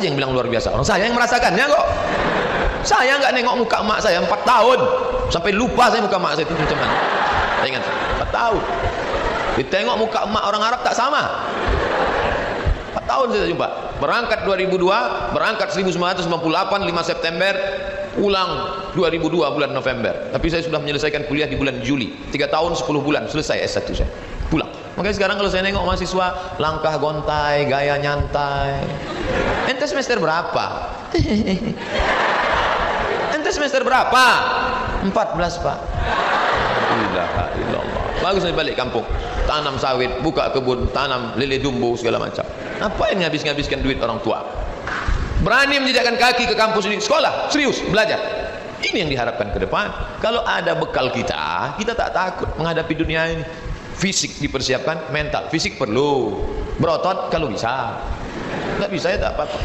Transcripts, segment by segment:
saja yang bilang luar biasa, orang saya yang merasakannya kok. Saya nggak nengok muka emak saya 4 tahun, sampai lupa saya muka emak saya itu macam mana. Saya ingat 4 tahun. Ditengok muka emak orang Arab tak sama. 4 tahun saya jumpa. Berangkat 2002, berangkat 1998 5 September, pulang 2002 bulan November. Tapi saya sudah menyelesaikan kuliah di bulan Juli. 3 tahun 10 bulan selesai S1 saya. Pulang. Makanya sekarang kalau saya nengok mahasiswa langkah gontai, gaya nyantai. Ente semester berapa? Ente semester berapa? 14, Pak. Ilaha illallah. Bagus saya balik kampung, tanam sawit, buka kebun, tanam lele dumbo segala macam. Apa yang ngabiskan duit orang tua? Berani menjejakkan kaki ke kampus ini, sekolah, serius, belajar. Ini yang diharapkan ke depan. Kalau ada bekal kita, kita tak takut menghadapi dunia ini. Fisik dipersiapkan, mental. Fisik perlu, berotot kalau bisa. Nggak bisa ya tak apa-apa.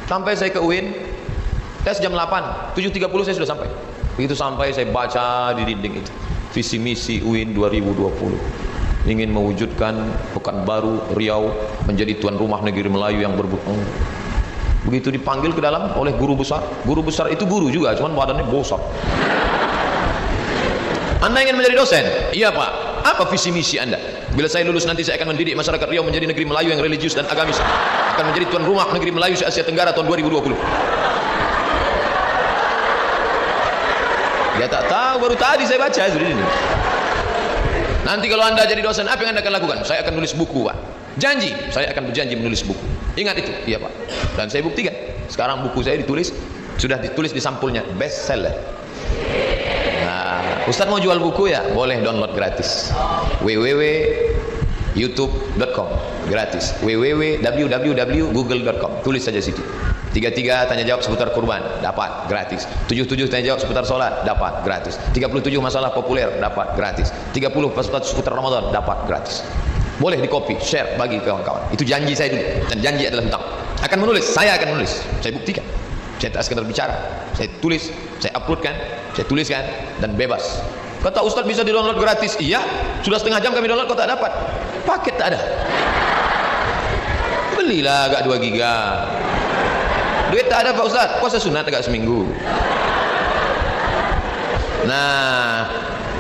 Sampai saya ke UIN, tes jam 8, 7.30 saya sudah sampai. Begitu sampai saya baca di dinding itu, visi misi UIN 2020, ingin mewujudkan Pekanbaru, Riau menjadi tuan rumah negeri Melayu yang berbukti. Begitu dipanggil ke dalam oleh guru besar itu guru juga, cuman badannya bosok. Anda ingin menjadi dosen? Iya Pak. Apa visi misi Anda? Bila saya lulus nanti saya akan mendidik masyarakat Riau menjadi negeri Melayu yang religius dan agamis, akan menjadi tuan rumah negeri Melayu se-Asia Tenggara tahun 2020. Dia tak tahu, baru tadi saya baca sudah ini. Nanti kalau Anda jadi dosen, apa yang Anda akan lakukan? Saya akan nulis buku, Pak. Janji, saya akan berjanji menulis buku. Ingat itu, iya Pak. Dan saya buktikan. Sekarang buku saya ditulis, sudah ditulis di sampulnya, best seller. Nah, Ustadz mau jual buku ya? Boleh download gratis. www.youtube.com gratis. www.google.com tulis saja situ. 33 tanya jawab seputar kurban, dapat gratis. 77 tanya jawab seputar sholat, dapat gratis. 37 masalah populer, dapat gratis. 30 seputar Ramadan, dapat gratis. Boleh di copy, share, bagi kawan-kawan. Itu janji saya dulu, dan janji adalah hutang. Akan menulis, saya akan menulis, saya buktikan. Saya tak sekedar bicara, saya tulis, saya uploadkan, saya tuliskan, dan bebas. Kata Ustadz bisa di download gratis. Iya, sudah setengah jam kami download, kok tak dapat? Paket tak ada. Belilah agak 2 giga. Duit tak ada Pak Ustadz, puasa sunat agak seminggu. Nah,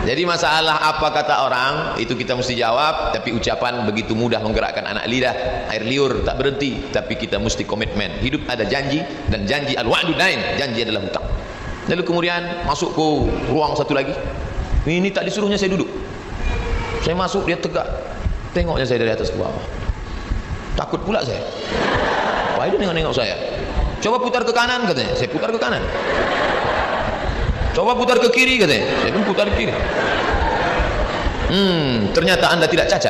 jadi masalah apa kata orang itu kita mesti jawab, tapi ucapan begitu mudah menggerakkan anak lidah, air liur tak berhenti, tapi kita mesti komitmen. Hidup ada janji, dan janji al-wa'du dain, janji adalah hutang. Lalu kemudian masuk ke ruang satu lagi. Ini tak disuruhnya saya duduk. Saya masuk, dia tegak. Tengoknya saya dari atas ke bawah. Takut pula saya. Wah, dia nengok-nengok saya. Coba putar ke kanan katanya, saya putar ke kanan. Coba putar ke kiri katanya, saya pun putar ke kiri. Ternyata Anda tidak cacat.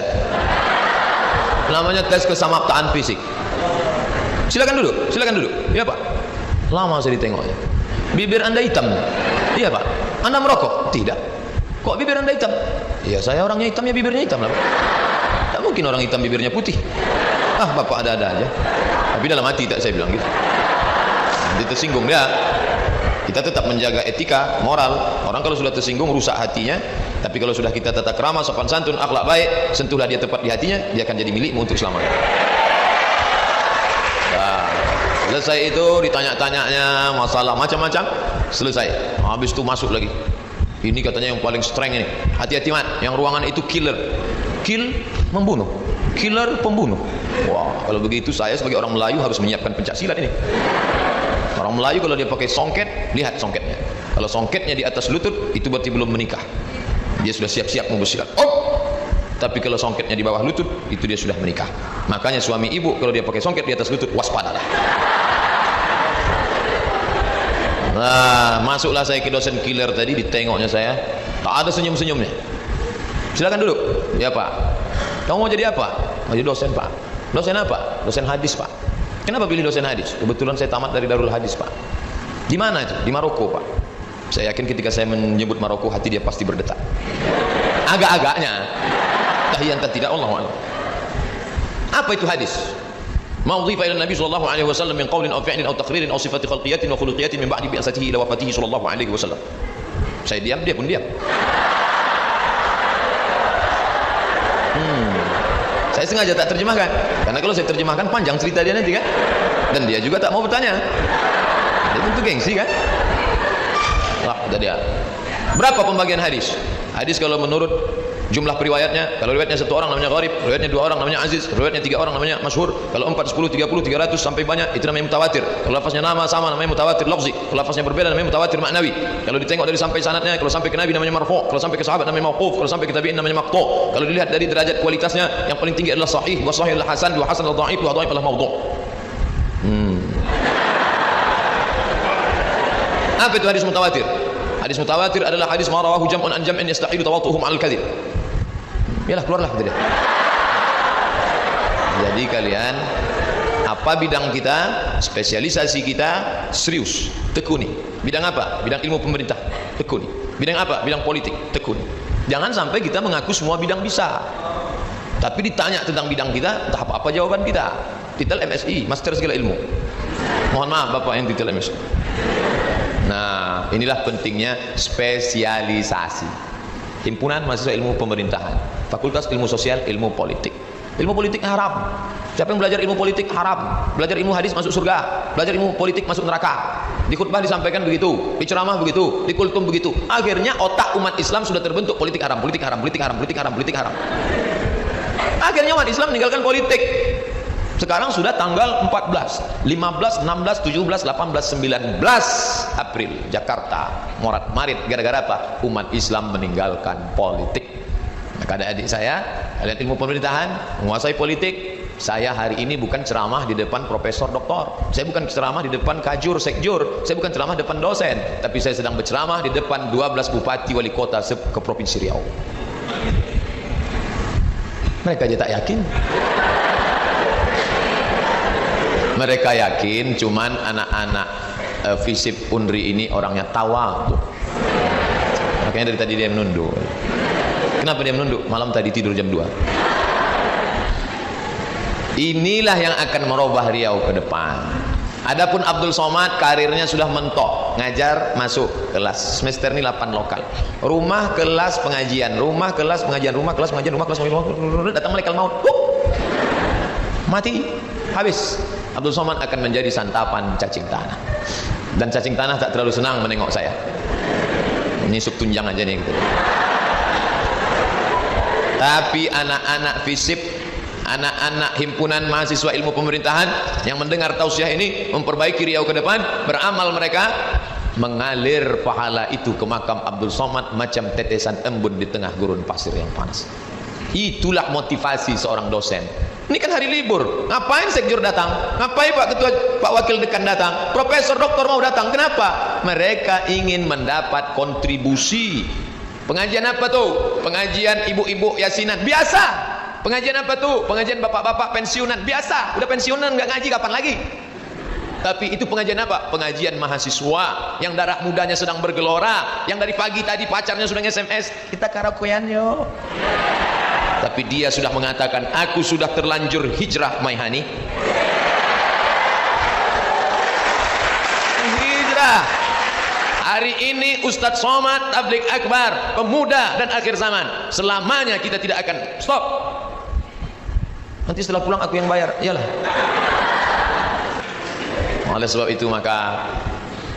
Namanya tes kesamaptaan fisik. Silakan duduk, silakan duduk. Iya Pak. Lama saya ditengoknya. Bibir Anda hitam. Iya Pak. Anda merokok? Tidak. Kok bibir Anda hitam? Iya, saya orangnya hitam ya bibirnya hitam lah. Tak mungkin orang hitam bibirnya putih. Ah, Bapak ada-ada aja. Tapi dalam hati tak saya bilang gitu. Nanti tersinggung dia. Kita tetap menjaga etika, moral. Orang kalau sudah tersinggung rusak hatinya. Tapi kalau sudah kita tata krama, sopan santun, akhlak baik, sentuhlah dia tepat di hatinya, dia akan jadi milikmu untuk selamanya. Nah, selesai itu ditanya-tanyanya masalah macam-macam, selesai. Habis itu masuk lagi. Ini katanya yang paling strength ini. Hati-hati Mat, yang ruangan itu killer. Kill, membunuh. Killer, pembunuh. Wah, kalau begitu saya sebagai orang Melayu harus menyiapkan pencak silat ini. Orang Melayu kalau dia pakai songket, lihat songketnya. Kalau songketnya di atas lutut, itu berarti belum menikah. Dia sudah siap-siap mau bersilat. Oh! Tapi kalau songketnya di bawah lutut, itu dia sudah menikah. Makanya suami ibu kalau dia pakai songket di atas lutut, waspadalah. Nah, masuklah saya ke dosen killer tadi, ditengoknya saya, tak ada senyum-senyumnya. Silakan duduk. Ya Pak. Kamu mau jadi apa? Mau jadi dosen Pak. Dosen apa? Dosen hadis Pak. Kenapa pilih dosen hadis? Kebetulan saya tamat dari Darul Hadis Pak. Di mana itu? Di Maroko Pak. Saya yakin ketika saya menyebut Maroko, hati dia pasti berdetak. Agak-agaknya. Tahiyan tidak, Allah. Apa itu hadis? Ma udhifa ila Nabi sallallahu alaihi wasallam min qaulin aw fi'lin aw taqririn aw sifati khalqiyatin wa khuluqiyatin min ba'di bi'asatihi ila wafatihi sallallahu alaihi wasallam. Saya diam, dia pun diam. Saya sengaja tak terjemahkan, karena kalau saya terjemahkan panjang cerita dia nanti kan. Dan dia juga tak mau bertanya. Dia tentu gengsi kan? Wah, itu dia. Berapa pembagian hadis? Hadis kalau menurut jumlah periwayatnya, kalau riwayatnya satu orang namanya gharib, riwayatnya dua orang namanya aziz, riwayatnya tiga orang namanya masyhur, kalau 4, 10, 30, 300 sampai banyak itu namanya mutawatir. Kalau lafaznya nama sama namanya mutawatir lafzi, kalau lafaznya berbeda namanya mutawatir maknawi. Kalau ditengok dari sampai sanadnya, kalau sampai ke nabi namanya marfu', kalau sampai ke sahabat namanya mauquf, kalau sampai ke tabi'in namanya maqtu'. Kalau dilihat dari derajat kualitasnya, yang paling tinggi adalah sahih, wa sahih adalah hasan, wa hasan adalah dhaif, wa dhaif adalah maudhu'. Apa itu hadis mutawatir? Hadis mutawatir adalah hadis ma rawahu jam'un an jam'in yastahilu tawatuhum 'alal kadhib. Yalah, keluarlah gitu deh. Jadi kalian, apa bidang kita, spesialisasi kita, serius, tekuni. Bidang apa? Bidang ilmu pemerintah, tekuni. Bidang apa? Bidang politik, tekuni. Jangan sampai kita mengaku semua bidang bisa, tapi ditanya tentang bidang kita, entah apa-apa jawaban kita. Titel MSI, Master Segala Ilmu. Mohon maaf Bapak yang titel MSI. Nah, inilah pentingnya spesialisasi. Himpunan Mahasiswa Ilmu Pemerintahan, Fakultas Ilmu Sosial, Ilmu Politik. Ilmu politik haram. Siapa yang belajar ilmu politik haram. Belajar ilmu hadis masuk surga, belajar ilmu politik masuk neraka. Di khutbah disampaikan begitu, di ceramah begitu, di kultum begitu. Akhirnya otak umat Islam sudah terbentuk politik haram, politik haram, politik haram, politik haram, politik haram. Akhirnya umat Islam meninggalkan politik. Sekarang sudah tanggal 14, 15, 16, 17, 18, 19 April, Jakarta, Morat Marit. Gara-gara apa? Umat Islam meninggalkan politik. Maka adik-adik saya, kalian ilmu pemerintahan, menguasai politik. Saya hari ini bukan ceramah di depan profesor doktor. Saya bukan ceramah di depan kajur, sekjur. Saya bukan ceramah di depan dosen. Tapi saya sedang berceramah di depan 12 bupati wali kota ke Provinsi Riau. Mereka aja tak yakin. Mereka yakin cuman anak-anak FISIP Unri ini orangnya tawa. Makanya dari tadi dia menunduk. Kenapa dia menunduk? Malam tadi tidur jam 2. Inilah yang akan merubah Riau ke depan. Adapun Abdul Somad karirnya sudah mentok, ngajar masuk kelas semester ini 8 lokal. Rumah kelas pengajian, rumah kelas pengajian, rumah kelas pengajian, rumah kelas pengajian, datang malaikat maut. Mati, habis. Abdul Somad akan menjadi santapan cacing tanah. Dan cacing tanah tak terlalu senang menengok saya. Nisuk tunjang aja nih gitu. Tapi anak-anak FISIP, anak-anak himpunan mahasiswa ilmu pemerintahan yang mendengar tausiah ini, memperbaiki Riau ke depan, beramal mereka, mengalir pahala itu ke makam Abdul Somad macam tetesan embun di tengah gurun pasir yang panas. Itulah motivasi seorang dosen. Ini kan hari libur, ngapain sekjur datang? Ngapain Pak Ketua, Pak Wakil Dekan datang? Profesor Doktor mau datang, kenapa? Mereka ingin mendapat kontribusi. Pengajian apa tuh? Pengajian ibu-ibu yasinan, biasa. Pengajian apa tuh? Pengajian bapak-bapak pensiunan, biasa. Udah pensiunan nggak ngaji kapan lagi? Tapi itu pengajian apa? Pengajian mahasiswa yang darah mudanya sedang bergelora, yang dari pagi tadi pacarnya sudah SMS, kita karaokean yuk. Tapi dia sudah mengatakan, aku sudah terlanjur hijrah my honey. Hijrah. Hari ini Ustadz Somad Tabligh Akbar, pemuda dan akhir zaman. Selamanya kita tidak akan stop. Nanti setelah pulang aku yang bayar. Iyalah. Oleh sebab itu maka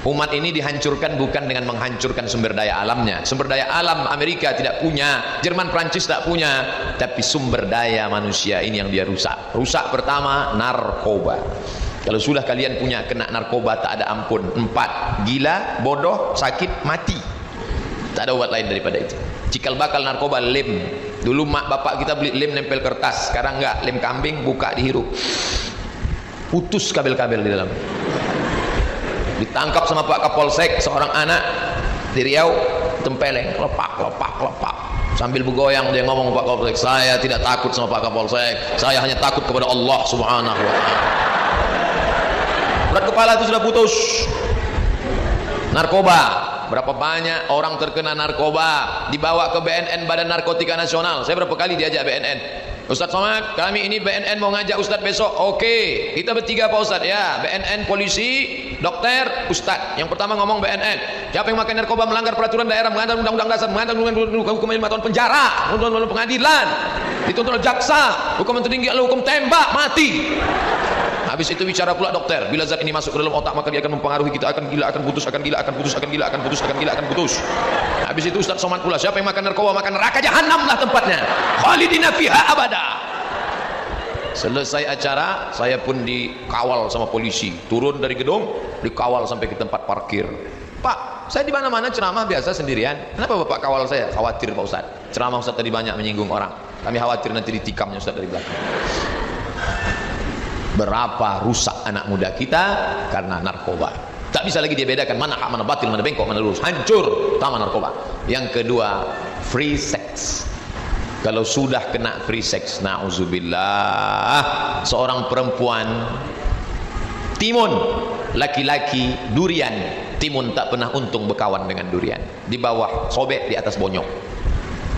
umat ini dihancurkan bukan dengan menghancurkan sumber daya alamnya. Sumber daya alam Amerika tidak punya, Jerman Prancis tak punya, tapi sumber daya manusia ini yang dia rusak. Rusak pertama narkoba. Kalau sudah kalian punya kena narkoba tak ada ampun. 4, gila, bodoh, sakit, mati. Tak ada obat lain daripada itu. Cikal bakal narkoba lem. Dulu mak bapak kita beli lem nempel kertas, sekarang enggak, lem kambing buka dihirup. Putus kabel-kabel di dalam. Ditangkap sama Pak Kapolsek seorang anak di Riau, tempeleng, lepak sambil bergoyang dia ngomong, Pak Kapolsek, saya tidak takut sama Pak Kapolsek, saya hanya takut kepada Allah Subhanahu wa ta'ala. Berat kepala itu sudah putus. Narkoba, berapa banyak orang terkena narkoba dibawa ke BNN, Badan Narkotika Nasional. Saya berapa kali diajak BNN, Ustadz Somad, kami ini BNN mau ngajak Ustadz besok. Oke, kita bertiga Pak Ustadz ya, BNN, polisi, dokter, Ustadz. Yang pertama ngomong BNN, siapa yang makan narkoba melanggar peraturan daerah, melanggar undang-undang dasar, melanggar hukum 5 tahun penjara, hukum pengadilan, dituntut oleh jaksa, hukuman tertinggi adalah hukum tembak, mati. Habis Habis itu bicara pula dokter, bila zat ini masuk ke dalam otak maka dia akan mempengaruhi kita, akan gila, akan putus, akan gila, akan putus, akan gila, akan putus, akan gila, akan putus. Habis itu Ustaz Somad pula, siapa yang makan narkoba makan neraka jahanam lah tempatnya, khalidina fiha abada. Selesai acara, saya pun dikawal sama polisi, turun dari gedung, dikawal sampai ke tempat parkir. Pak, saya di mana-mana ceramah biasa sendirian. Kenapa Bapak kawal saya? Khawatir Pak Ustaz. Ceramah Ustaz tadi banyak menyinggung orang. Kami khawatir nanti ditikamnya Ustaz dari belakang. Berapa rusak anak muda kita karena narkoba. Tak bisa lagi dia bedakan mana hak, mana batil, mana bengkok, mana lurus. Hancur taman narkoba. Yang kedua, free sex. Kalau sudah kena free sex, na'udzubillah, seorang perempuan timun, laki-laki durian, timun tak pernah untung berkawan dengan durian. Di bawah sobek, di atas bonyok.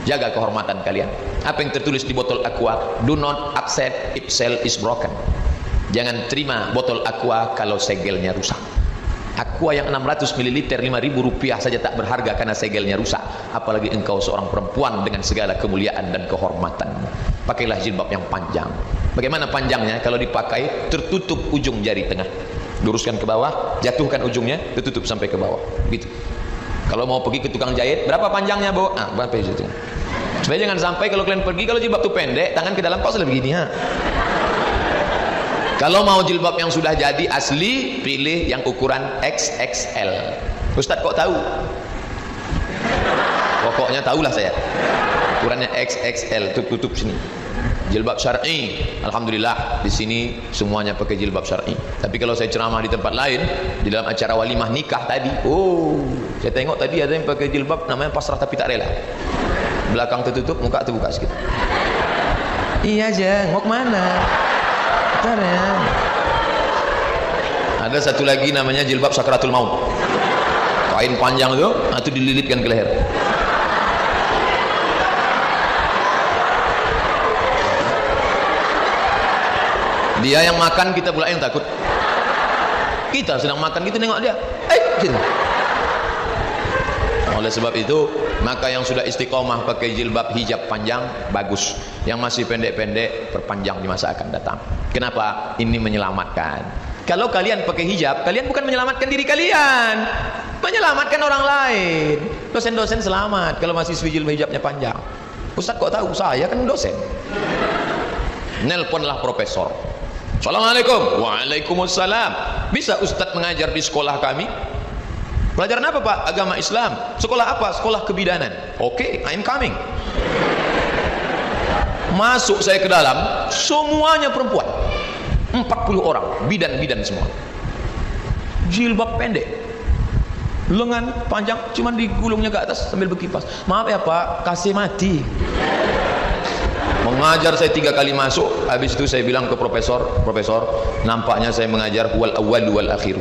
Jaga kehormatan kalian. Apa yang tertulis di botol aqua? Do not accept if shell is broken. Jangan terima botol aqua kalau segelnya rusak. Aqua yang 600 ml 5.000 rupiah saja tak berharga karena segelnya rusak, apalagi engkau seorang perempuan dengan segala kemuliaan dan kehormatan. Pakailah jilbab yang panjang. Bagaimana panjangnya? Kalau dipakai tertutup ujung jari tengah, luruskan ke bawah, jatuhkan ujungnya, tertutup sampai ke bawah, gitu. Kalau mau pergi ke tukang jahit, berapa panjangnya Bu? Berapa itu? Supaya jangan sampai kalau kalian pergi, kalau jilbab itu pendek, tangan ke dalam kau sudah begini, ha? Kalau mau jilbab yang sudah jadi asli, pilih yang ukuran XXL. Ustaz kok tahu? Pokoknya tahulah saya. Ukurannya XXL, tutup sini. Jilbab syar'i, alhamdulillah di sini semuanya pakai jilbab syar'i. Tapi kalau saya ceramah di tempat lain, di dalam acara walimah nikah tadi, saya tengok tadi ada yang pakai jilbab namanya pasrah tapi tak rela. Belakang tertutup, muka terbuka sedikit. Iya aja, mau kemana? Ya. Ada satu lagi namanya jilbab sakratul maut, kain panjang itu dililitkan ke leher. Dia yang makan, kita pula yang takut. Kita sedang makan, kita nengok dia, gitu. Oleh sebab itu, maka yang sudah istiqomah pakai jilbab hijab panjang bagus, yang masih pendek-pendek perpanjang di masa akan datang. Kenapa? Ini menyelamatkan. Kalau kalian pakai hijab, kalian bukan menyelamatkan diri kalian, menyelamatkan orang lain. Dosen-dosen selamat kalau mahasiswi jilbab hijabnya panjang. Ustaz kok tahu? Saya kan dosen. Nelponlah profesor. Assalamualaikum. Waalaikumsalam. Bisa Ustaz mengajar di sekolah kami? Pelajaran apa Pak? Agama Islam. Sekolah apa? Sekolah kebidanan. Oke, I'm coming. Masuk saya ke dalam, semuanya perempuan, 40 orang, bidan-bidan semua, jilbab pendek, lengan panjang, cuman digulungnya ke atas sambil berkipas. Maaf ya Pak, kasih mati. Mengajar saya 3 kali masuk. Habis itu saya bilang ke profesor, nampaknya saya mengajar wal awwal wal akhir,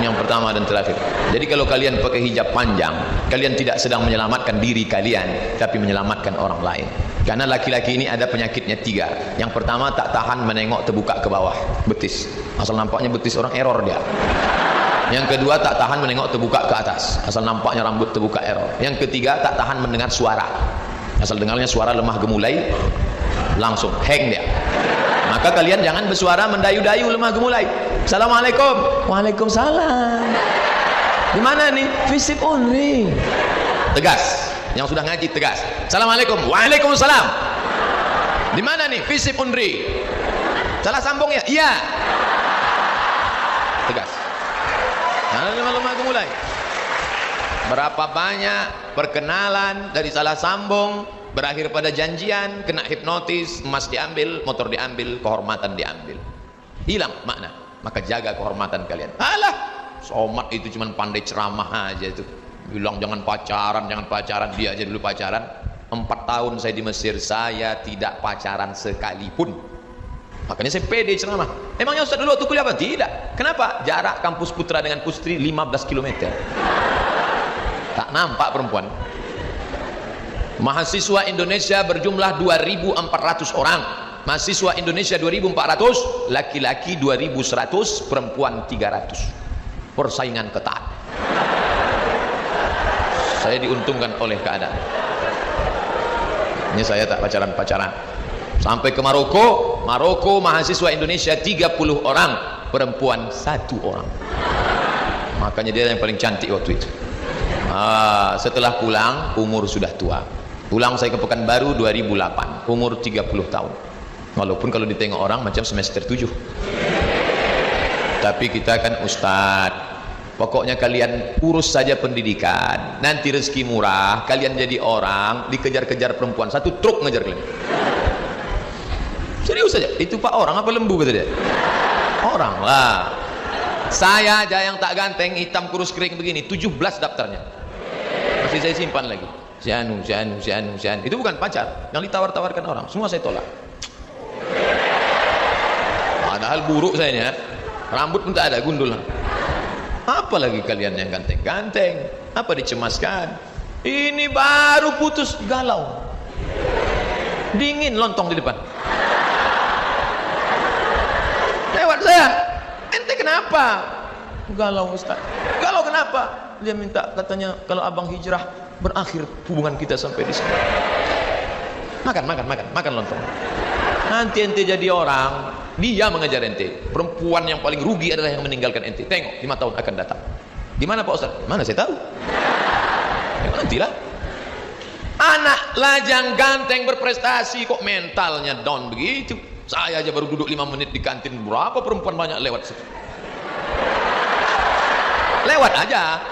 yang pertama dan terakhir. Jadi kalau kalian pakai hijab panjang, kalian tidak sedang menyelamatkan diri kalian, tapi menyelamatkan orang lain. Karena laki-laki ini ada penyakitnya 3. Yang pertama, tak tahan menengok terbuka ke bawah betis. Asal nampaknya betis orang, error dia. Yang kedua, tak tahan menengok terbuka ke atas. Asal nampaknya rambut terbuka, error. Yang ketiga, tak tahan mendengar suara. Asal dengarnya suara lemah gemulai, langsung hang dia. Maka kalian jangan bersuara mendayu-dayu lemah gemulai. Assalamualaikum. Waalaikumsalam. Di mana nih? Visip only. Tegas. Yang sudah ngaji tegas. Assalamualaikum. Waalaikumsalam. Di mana nih? Visip only. Salah sambung ya? Iya. Tegas. Jangan lemah gemulai. Berapa banyak perkenalan dari salah sambung berakhir pada janjian, kena hipnotis, emas diambil, motor diambil, kehormatan diambil, hilang makna. Maka jaga kehormatan kalian. Alah, Somad itu cuma pandai ceramah aja itu, bilang jangan pacaran, dia aja dulu pacaran. 4 tahun saya di Mesir, saya tidak pacaran sekalipun. Makanya saya pede ceramah. Emangnya Ustaz dulu waktu kuliah apa? Tidak. Kenapa? Jarak kampus putra dengan putri 15 km. Tak nampak perempuan. Mahasiswa Indonesia berjumlah 2.400 orang. Mahasiswa Indonesia 2.400, laki-laki 2.100, perempuan 300. Persaingan ketat. Saya diuntungkan oleh keadaan. Ini saya tak pacaran-pacaran. Sampai ke Maroko, Maroko mahasiswa Indonesia 30 orang, perempuan 1 orang. Makanya dia yang paling cantik waktu itu. Setelah pulang umur sudah tua. Pulang saya ke Pekanbaru 2008, umur 30 tahun. Walaupun kalau ditengok orang macam semester 7. Tapi kita kan ustadz. Pokoknya kalian urus saja pendidikan, nanti rezeki murah, kalian jadi orang, dikejar-kejar perempuan, 1 truk ngejar kalian. Serius saja, itu Pak orang apa lembu kata dia? Orang lah. Saya aja yang tak ganteng, hitam kurus kering begini, 17 daftarnya. Masih saya simpan lagi. Si anu. Itu bukan pacar, yang ditawar-tawarkan orang, semua saya tolak. Padahal buruk sayanya, rambut pun tak ada, gundul. Apalagi kalian yang ganteng-ganteng, apa dicemaskan? Ini baru putus, galau, dingin lontong di depan. Lewat saya, ente kenapa? Galau Ustaz. Galau kenapa? Dia minta, katanya kalau abang hijrah berakhir hubungan kita sampai di sini. Makan lontong. Nanti ente jadi orang, dia mengejar ente. Perempuan yang paling rugi adalah yang meninggalkan ente. Tengok 5 tahun akan datang. Gimana Pak Ustaz? Mana saya tahu. Ya nantilah. Anak lajang ganteng berprestasi kok mentalnya down begitu. Saya aja baru duduk 5 menit di kantin, berapa perempuan banyak lewat situ. Lewat aja.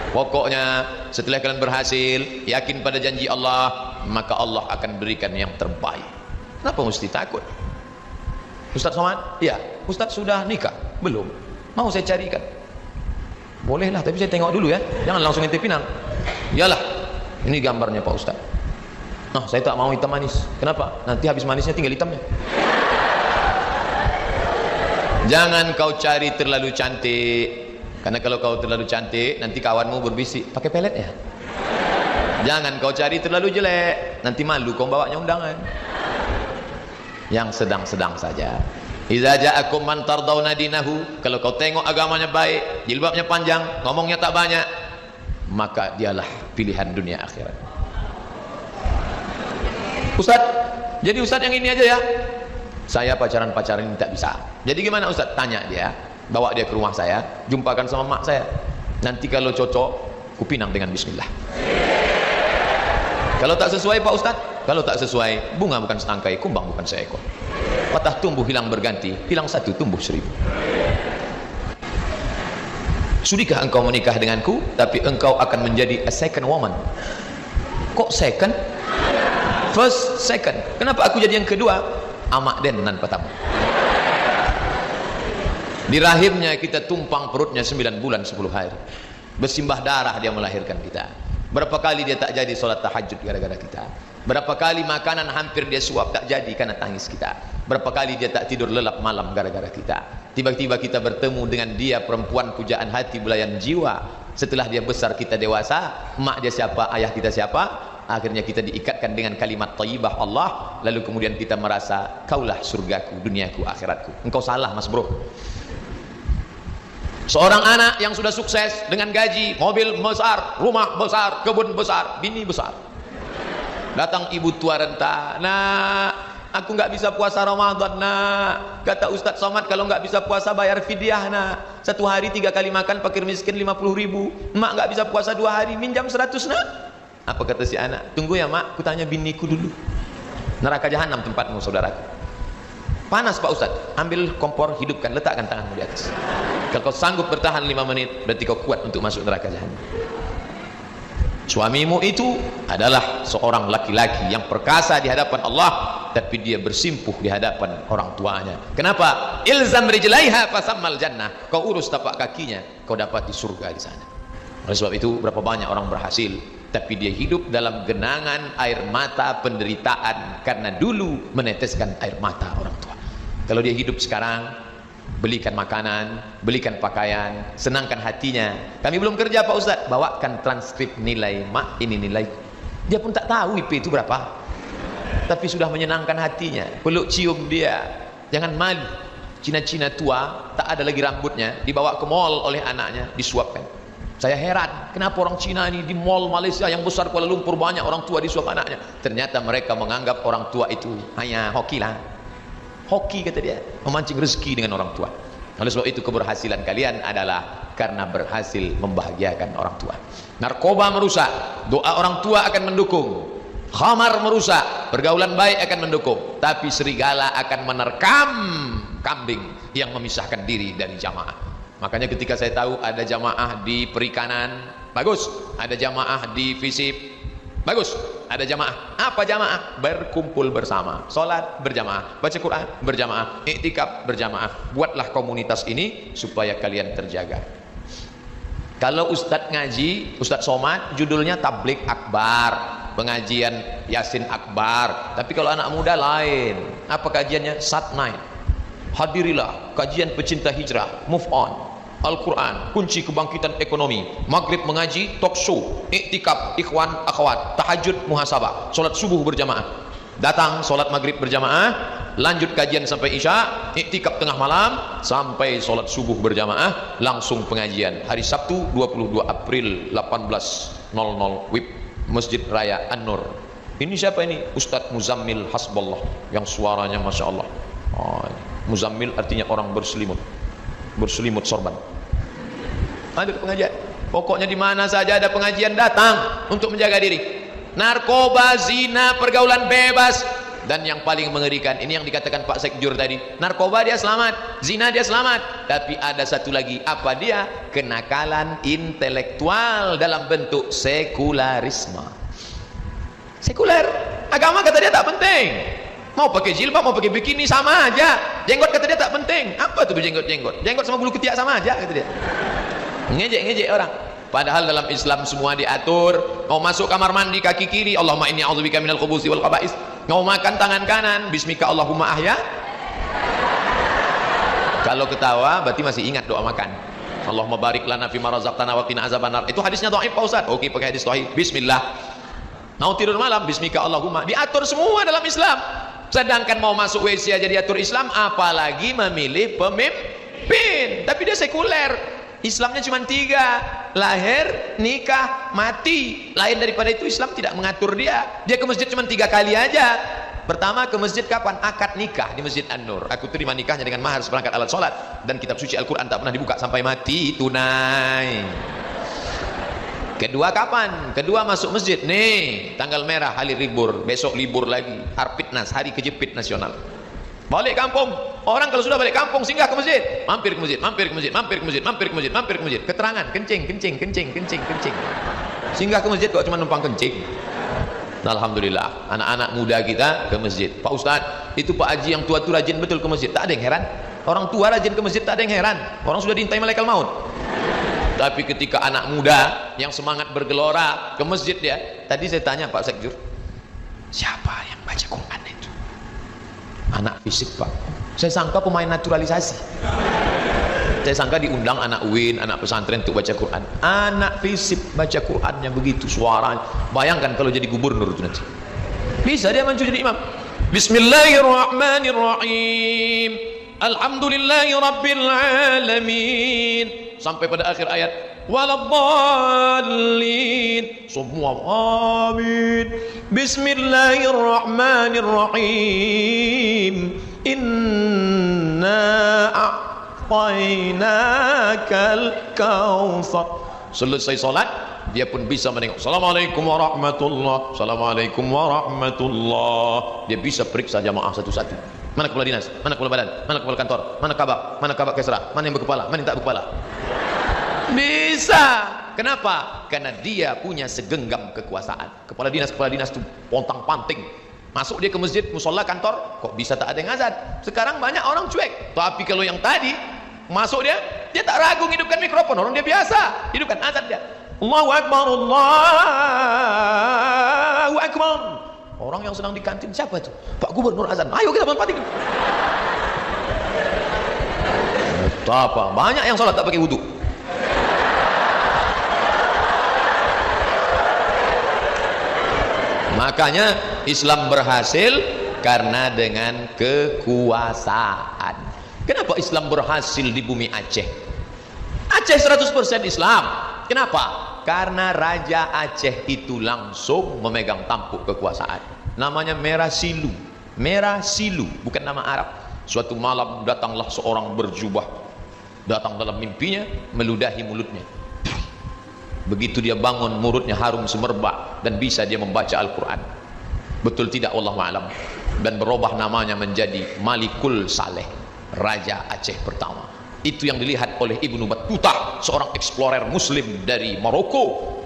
Pokoknya setelah kalian berhasil, yakin pada janji Allah, maka Allah akan berikan yang terbaik. Kenapa mesti takut? Ustaz Somad? Ya. Ustaz sudah nikah? Belum. Mau saya carikan? Bolehlah, tapi saya tengok dulu ya. Jangan langsung ente pinang. Iyalah, ini gambarnya Pak Ustaz. Nah, saya tak mau hitam manis. Kenapa? Nanti habis manisnya tinggal hitamnya. Jangan kau cari terlalu cantik. Karena kalau kau terlalu cantik, nanti kawanmu berbisik, pakai pelet ya. Jangan kau cari terlalu jelek, nanti malu kau bawanya undangan. Yang sedang-sedang saja. Idza ja'akum man tardawna dinahu, kalau kau tengok agamanya baik, jilbabnya panjang, ngomongnya tak banyak, maka dialah pilihan dunia akhirat. Ustaz, jadi Ustaz yang ini aja ya. Saya pacaran-pacaran ini tak bisa. Jadi gimana Ustaz? Tanya dia. Bawa dia ke rumah saya, jumpakan sama mak saya. Nanti kalau cocok, kupinang dengan bismillah. Kalau tak sesuai Pak Ustaz, kalau tak sesuai, bunga bukan setangkai, kumbang bukan seekor. Patah tumbuh hilang berganti, hilang 1 tumbuh 1000. Sudikah engkau menikah denganku, tapi engkau akan menjadi a second woman. Kok second? First, second. Kenapa aku jadi yang kedua? Amak den nan pertama. Di rahimnya kita tumpang perutnya 9 bulan 10 hari. Bersimbah darah dia melahirkan kita. Berapa kali dia tak jadi solat tahajud gara-gara kita. Berapa kali makanan hampir dia suap tak jadi karena tangis kita. Berapa kali dia tak tidur lelap malam gara-gara kita. Tiba-tiba kita bertemu dengan dia, perempuan pujaan hati, belayan jiwa. Setelah dia besar kita dewasa, mak dia siapa, ayah kita siapa, akhirnya kita diikatkan dengan kalimat thayyibah Allah. Lalu kemudian kita merasa, kaulah surgaku, duniaku, akhiratku. Engkau salah mas bro. Seorang anak yang sudah sukses dengan gaji, mobil besar, rumah besar, kebun besar, bini besar. Datang ibu tua renta, nak, aku nggak bisa puasa Ramadan, nak. Kata Ustadz Somad, kalau nggak bisa puasa bayar fidyah, nak. 1 hari 3 kali makan, fakir miskin 50.000. Mak nggak bisa puasa 2 hari, minjam 100, nak. Apa kata si anak? Tunggu ya mak, kutanya biniku dulu. Neraka jahanam tempatmu saudaraku. Panas Pak Ustadz, ambil kompor, hidupkan, letakkan tanganmu di atas. Kalau kau sanggup bertahan 5 menit, berarti kau kuat untuk masuk neraka jahanam. Suamimu itu adalah seorang laki-laki yang perkasa di hadapan Allah, tapi dia bersimpuh di hadapan orang tuanya. Kenapa? Ilzam rijlaiha fasammal jannah. Kau urus tapak kakinya, kau dapat di surga di sana. Oleh sebab itu berapa banyak orang berhasil, tapi dia hidup dalam genangan air mata penderitaan karena dulu meneteskan air mata orang tua. Kalau dia hidup sekarang, belikan makanan, belikan pakaian, senangkan hatinya. Kami belum kerja Pak Ustaz, bawakan transkrip nilai mak, ini nilai. Dia pun tak tahu IP itu berapa, tapi sudah menyenangkan hatinya. Peluk cium dia, jangan malu. Cina-cina tua, tak ada lagi rambutnya, dibawa ke mall oleh anaknya, disuapkan. Saya heran, kenapa orang Cina ini di mall Malaysia yang besar Kuala Lumpur banyak orang tua disuap anaknya. Ternyata mereka menganggap orang tua itu hanya hoki lah. Hoki kata dia, memancing rezeki dengan orang tua. Oleh sebab itu keberhasilan kalian adalah karena berhasil membahagiakan orang tua. Narkoba merusak, doa orang tua akan mendukung. Khamar merusak, pergaulan baik akan mendukung. Tapi serigala akan menerkam kambing yang memisahkan diri dari jamaah. Makanya ketika saya tahu ada jamaah di perikanan, bagus. Ada jamaah di fisip, bagus. Ada jamaah, apa jamaah? Berkumpul bersama, sholat berjamaah, baca Quran berjamaah, iktikaf berjamaah. Buatlah komunitas ini supaya kalian terjaga. Kalau ustadz ngaji, ustadz somad, judulnya tablik akbar, pengajian yasin akbar. Tapi kalau anak muda lain, apa kajiannya? Sat night. Hadirilah kajian pecinta hijrah, move on, Al-Quran, kunci kebangkitan ekonomi, maghrib mengaji, talk show, iktikaf, ikhwan, akhwat, tahajud, muhasabah, solat subuh berjamaah. Datang solat maghrib berjamaah, lanjut kajian sampai isya, iktikaf tengah malam, sampai solat subuh berjamaah, langsung pengajian. Hari Sabtu 22 April 18.00 WIB Masjid Raya An-Nur. Ini siapa ini? Ustadz Muzammil Hasballah, yang suaranya Masya Allah. Muzammil artinya orang berselimut, berselimut sorban. Ada pengajian. Pokoknya di mana saja ada pengajian, datang untuk menjaga diri. Narkoba, zina, pergaulan bebas, dan yang paling mengerikan ini yang dikatakan Pak Sekjur tadi. Narkoba dia selamat, zina dia selamat, tapi ada satu lagi. Apa dia? Kenakalan intelektual dalam bentuk sekularisme. Sekuler, agama kata dia tak penting. Mau pakai jilbab, mau pakai bikini sama aja. Jenggot kata dia tak penting. Apa tuh jenggot-jenggot? Jenggot sama bulu ketiak sama aja kata dia. Ngejek-ngejek orang. Padahal dalam Islam semua diatur. Mau masuk kamar mandi kaki kiri, Allahumma inni a'udzubika minal khubuthi wal khaba'is. Mau makan tangan kanan, bismika Allahumma ahya. Kalau ketawa berarti masih ingat doa makan. Allahumma barik lana fima razaqtana wa qina azabannar. Itu hadisnya dhaif Pak Ustaz. Oke, pakai hadis sahih. Bismillah. Mau tidur malam, bismika Allahumma. Diatur semua dalam Islam. Sedangkan mau masuk WC aja diatur Islam, apalagi memilih pemimpin. Tapi dia sekuler. Islamnya cuma 3, lahir, nikah, mati. Lain daripada itu Islam tidak mengatur dia. Dia ke masjid cuma 3 kali aja. Pertama ke masjid kapan? Akad nikah di Masjid An-Nur. Aku terima nikahnya dengan mahar seperangkat alat sholat, dan kitab suci Al-Quran tak pernah dibuka sampai mati, tunai. Kedua kapan? Kedua masuk masjid. Nih, tanggal merah, hari libur. Besok libur lagi. Harpitnas, hari kejepit nasional. Balik kampung. Orang kalau sudah balik kampung singgah ke masjid. Mampir ke masjid, mampir ke masjid, mampir ke masjid, mampir ke masjid, mampir ke masjid. Keterangan, kencing, kencing, kencing, kencing, kencing. Singgah ke masjid kok cuma numpang kencing. Alhamdulillah, anak-anak muda kita ke masjid. Pak Ustadz, itu Pak Haji yang tua itu rajin betul ke masjid. Tak ada yang heran. Orang tua rajin ke masjid, tak ada yang heran. Orang sudah diintai malaikat maut. Tapi ketika anak muda yang semangat bergelora ke masjid dia, tadi saya tanya Pak Sekjur, siapa yang baca Quran itu? Anak fisik Pak. Saya sangka pemain naturalisasi. Saya sangka diundang anak UIN, anak pesantren untuk baca Quran. Anak fisik baca Qurannya begitu suaranya. Bayangkan kalau jadi gubernur itu nanti. Bisa dia maju jadi imam. Bismillahirrahmanirrahim. Alhamdulillahi rabbil alamin. Sampai pada akhir ayat waladdallin. Semua amin. Bismillahirrahmanirrahim. Inna a'tainakal kautsar. Selesai salat dia pun bisa menengok. Assalamualaikum warahmatullahi. Assalamualaikum warahmatullahi. Dia bisa periksa jamaah satu-satu. Mana kepala dinas, mana kepala badan, mana kepala kantor, mana kabak kesra, mana yang berkepala, mana yang tak berkepala. Bisa. Kenapa? Karena dia punya segenggam kekuasaan. Kepala dinas itu pontang-panting. Masuk dia ke masjid, musola, kantor, kok bisa tak ada yang azan? Sekarang banyak orang cuek. Tapi kalau yang tadi masuk dia tak ragu hidupkan mikrofon. Orang dia biasa hidupkan azan dia. Allahu Akbar, Allahu Akbar. Orang yang sedang di kantin siapa itu? Pak Gubernur azan. Ayo kita manfaatin. Apa? Banyak yang sholat tak pakai wudu. Makanya Islam berhasil karena dengan kekuasaan. Kenapa Islam berhasil di bumi Aceh? Aceh 100% Islam. Kenapa? Karena Raja Aceh itu langsung memegang tampuk kekuasaan. Namanya Merah Silu. Merah Silu, bukan nama Arab. Suatu malam datanglah seorang berjubah, datang dalam mimpinya, meludahi mulutnya. Begitu dia bangun, mulutnya harum semerbak dan bisa dia membaca Al-Quran. Betul tidak? Wallahu a'lam. Dan berubah namanya menjadi Malikul Saleh, Raja Aceh pertama. Itu yang dilihat oleh Ibnu Battuta, seorang eksplorer muslim dari Maroko.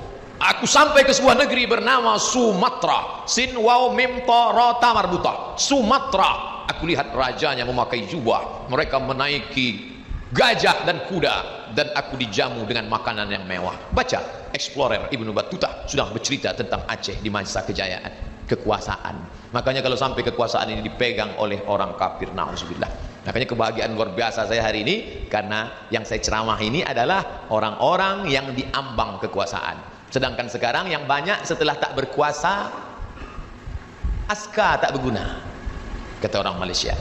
Aku sampai ke sebuah negeri bernama Sumatra. Sin waw mim ta ra ta marbuta. Sumatra. Aku lihat rajanya memakai jubah, mereka menaiki gajah dan kuda, dan aku dijamu dengan makanan yang mewah. Baca, explorer Ibnu Battuta sudah bercerita tentang Aceh di masa kejayaan, kekuasaan. Makanya kalau sampai kekuasaan ini dipegang oleh orang kafir, na'udzubillah. Makanya kebahagiaan luar biasa saya hari ini, karena yang saya ceramah ini adalah orang-orang yang diambang kekuasaan. Sedangkan sekarang yang banyak setelah tak berkuasa, aska tak berguna, kata orang Malaysia.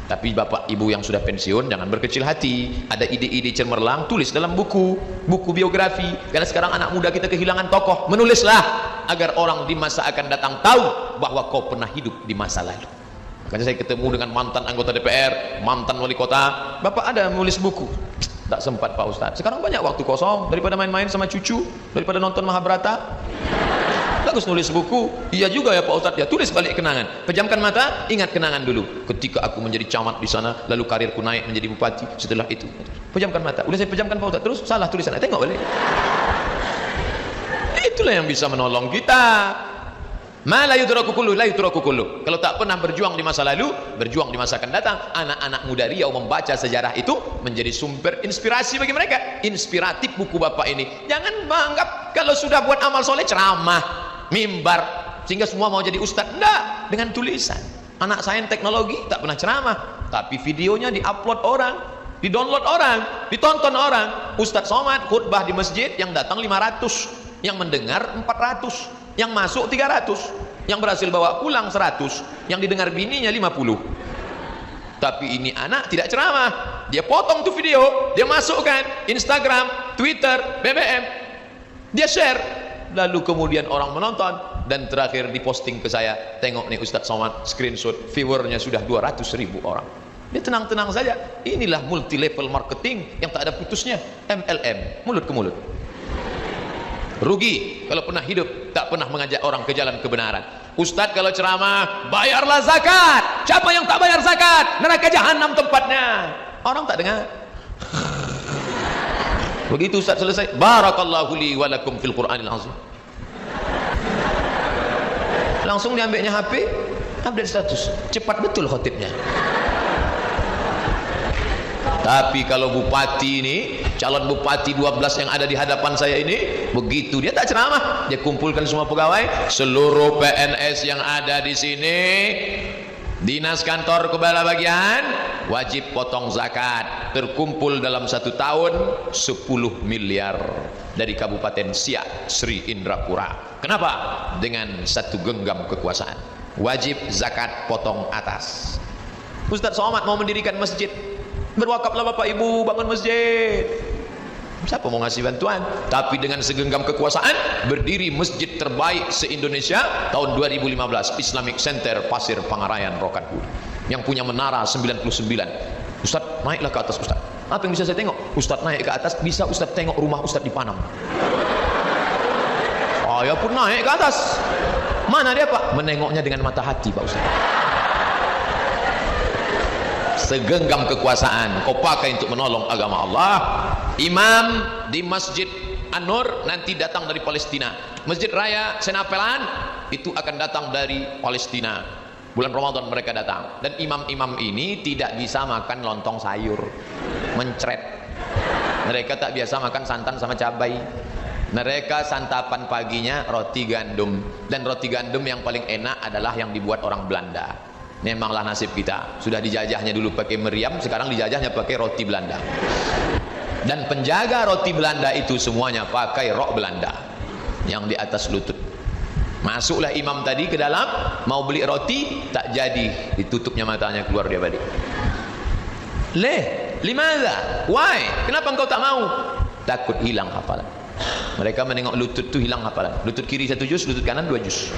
Tapi bapak ibu yang sudah pensiun jangan berkecil hati. Ada ide-ide cemerlang, tulis dalam buku biografi. Karena sekarang anak muda kita kehilangan tokoh, menulislah agar orang di masa akan datang tahu bahwa kau pernah hidup di masa lalu. Makanya saya ketemu dengan mantan anggota DPR, mantan wali kota. Bapak ada menulis buku? Tak sempat Pak Ustadz. Sekarang banyak waktu kosong, daripada main-main sama cucu, daripada nonton Mahabharata. Bagus nulis buku. Iya juga ya Pak Ustadz, ya tulis balik kenangan. Pejamkan mata, ingat kenangan dulu. Ketika aku menjadi camat di sana, lalu karirku naik menjadi bupati. Setelah itu, pejamkan mata. Udah saya pejamkan Pak Ustadz, terus salah tulisan. Tengok balik. Itulah yang bisa menolong kita. Ma la yudraku kullu, la yudraku kullu. Kalau tak pernah berjuang di masa lalu, berjuang di masa akan datang. Anak-anak muda Riau membaca sejarah itu menjadi sumber inspirasi bagi mereka. Inspiratif buku bapak ini. Jangan menganggap kalau sudah buat amal soleh ceramah, mimbar, sehingga semua mau jadi ustadz. Enggak, dengan tulisan. Anak sains teknologi tak pernah ceramah, tapi videonya diupload orang, didownload orang, ditonton orang. Ustadz Somad khutbah di masjid, yang datang 500, yang mendengar 400, yang masuk 300, yang berhasil bawa pulang 100, yang didengar bininya 50. Tapi ini anak tidak ceramah, dia potong tuh video, dia masukkan Instagram, Twitter, BBM, dia share, lalu kemudian orang menonton, dan terakhir diposting ke saya. Tengok nih Ustadz Somad, screenshot, viewernya sudah 200.000 orang. Dia tenang-tenang saja. Inilah multi level marketing yang tak ada putusnya. MLM, mulut ke mulut. Rugi kalau pernah hidup tak pernah mengajak orang ke jalan kebenaran. Ustadz kalau ceramah, bayarlah zakat. Siapa yang tak bayar zakat, neraka jahanam tempatnya. Orang tak dengar. Begitu Ustadz selesai, barakallahu li wa lakum fil Qur'anil azim. Langsung diambilnya HP, update status. Cepat betul khotibnya. Tapi kalau bupati ini, calon bupati 12 yang ada di hadapan saya ini, begitu dia tak ceramah, dia kumpulkan semua pegawai, seluruh PNS yang ada di sini, dinas kantor kepala bagian, wajib potong zakat. Terkumpul dalam 1 tahun 10 miliar dari Kabupaten Siak, Sri Indrapura. Kenapa? Dengan satu genggam kekuasaan. Wajib zakat potong atas. Ustadz Somad mau mendirikan masjid, berwakaflah bapak ibu bangun masjid. Siapa mau ngasih bantuan? Tapi dengan segenggam kekuasaan, berdiri masjid terbaik se-Indonesia tahun 2015, Islamic Center Pasir Pangarayan Rokan Hulu, yang punya menara 99. Ustaz, naiklah ke atas Ustaz. Apa yang bisa saya tengok? Ustaz naik ke atas, bisa Ustaz tengok rumah Ustaz di Panam. Saya pun naik ke atas. Mana dia Pak? Menengoknya dengan mata hati Pak Ustaz. Segenggam kekuasaan kau pakai untuk menolong agama Allah. Imam di Masjid An-Nur nanti datang dari Palestina. Masjid Raya Senapelan itu akan datang dari Palestina. Bulan Ramadan mereka datang. Dan imam-imam ini tidak bisa makan lontong sayur, mencret. Mereka tak biasa makan santan sama cabai. Mereka santapan paginya roti gandum. Dan roti gandum yang paling enak adalah yang dibuat orang Belanda. Memanglah nasib kita, sudah dijajahnya dulu pakai meriam, sekarang dijajahnya pakai roti Belanda. Dan penjaga roti Belanda itu semuanya pakai rok Belanda yang di atas lutut. Masuklah imam tadi ke dalam, mau beli roti, tak jadi, ditutupnya matanya, keluar dia balik. Limadha? Why? Kenapa engkau tak mau? Takut hilang hafalan. Mereka menengok lutut tu hilang hafalan. Lutut kiri 1 juz, lutut kanan 2 juz.